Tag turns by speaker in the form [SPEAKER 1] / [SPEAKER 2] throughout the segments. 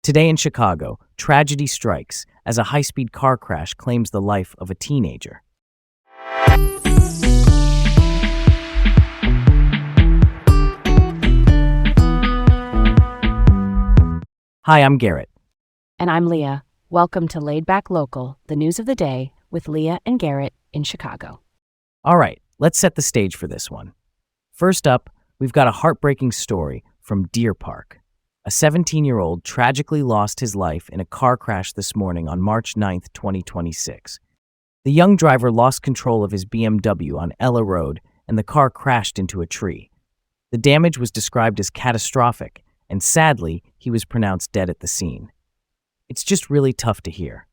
[SPEAKER 1] Today in Chicago, tragedy strikes as a high-speed car crash claims the life of a teenager. Hi, I'm Garrett.
[SPEAKER 2] And I'm Leah. Welcome to Laid Back Local, the news of the day with Leah and Garrett in Chicago.
[SPEAKER 1] All right, let's set the stage for this one. First up, we've got a heartbreaking story from Deer Park. A 17-year-old tragically lost his life in a car crash this morning on March 9th, 2026. The young driver lost control of his BMW on Ella Road, and the car crashed into a tree. The damage was described as catastrophic, and sadly, he was pronounced dead at the scene. It's just really tough to hear.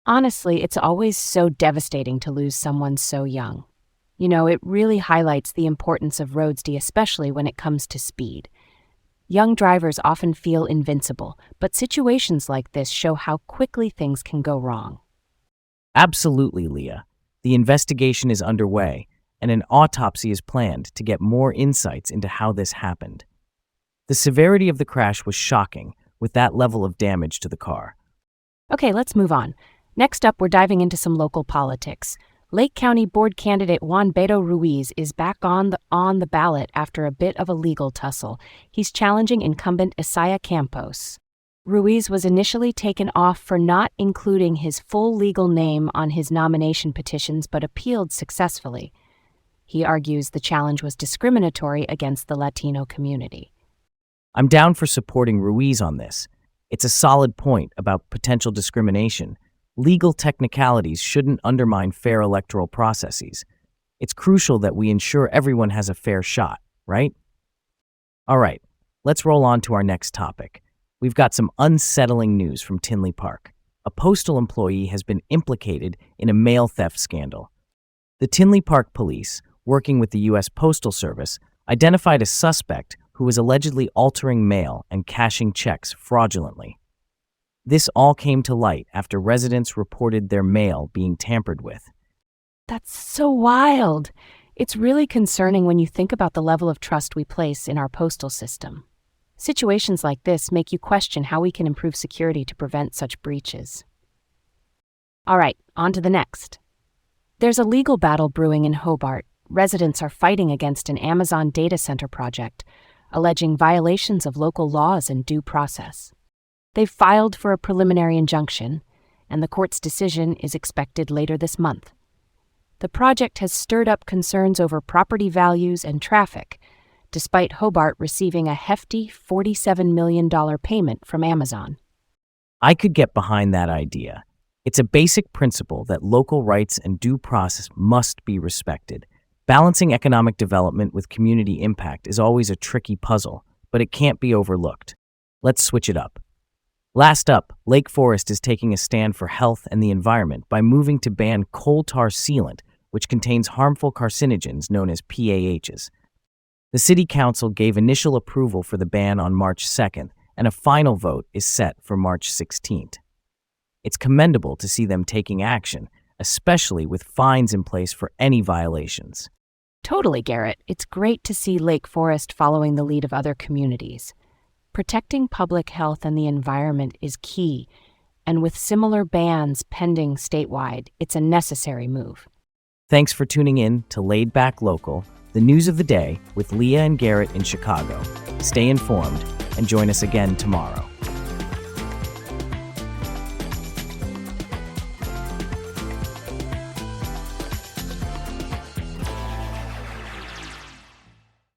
[SPEAKER 2] Honestly, it's always so devastating to lose someone so young. You know, it really highlights the importance of road safety, especially when it comes to speed. Young drivers often feel invincible, but situations like this show how quickly things can go wrong.
[SPEAKER 1] Absolutely, Leah. The investigation is underway, and an autopsy is planned to get more insights into how this happened. The severity of the crash was shocking, with that level of damage to the car.
[SPEAKER 2] Okay, let's move on. Next up, we're diving into some local politics. Lake County Board candidate Juan Beto Ruiz is back on the ballot after a bit of a legal tussle. He's challenging incumbent Isaiah Campos. Ruiz was initially taken off for not including his full legal name on his nomination petitions but appealed successfully. He argues the challenge was discriminatory against the Latino community.
[SPEAKER 1] I'm down for supporting Ruiz on this. It's a solid point about potential discrimination. Legal technicalities shouldn't undermine fair electoral processes. It's crucial that we ensure everyone has a fair shot, right? All right, let's roll on to our next topic. We've got some unsettling news from Tinley Park. A postal employee has been implicated in a mail theft scandal. The Tinley Park police, working with the U.S. Postal Service, identified a suspect who was allegedly altering mail and cashing checks fraudulently. This all came to light after residents reported their mail being tampered with.
[SPEAKER 2] That's so wild. It's really concerning when you think about the level of trust we place in our postal system. Situations like this make you question how we can improve security to prevent such breaches. All right, on to the next. There's a legal battle brewing in Hobart. Residents are fighting against an Amazon data center project, alleging violations of local laws and due process. They've filed for a preliminary injunction, and the court's decision is expected later this month. The project has stirred up concerns over property values and traffic, despite Hobart receiving a hefty $47 million payment from Amazon.
[SPEAKER 1] I could get behind that idea. It's a basic principle that local rights and due process must be respected. Balancing economic development with community impact is always a tricky puzzle, but it can't be overlooked. Let's switch it up. Last up, Lake Forest is taking a stand for health and the environment by moving to ban coal tar sealant, which contains harmful carcinogens known as PAHs. The City Council gave initial approval for the ban on March 2nd, and a final vote is set for March 16th. It's commendable to see them taking action, especially with fines in place for any violations.
[SPEAKER 2] Totally, Garrett. It's great to see Lake Forest following the lead of other communities. Protecting public health and the environment is key, and with similar bans pending statewide, it's a necessary move.
[SPEAKER 1] Thanks for tuning in to Laid Back Local, the news of the day with Leah and Garrett in Chicago. Stay informed and join us again tomorrow.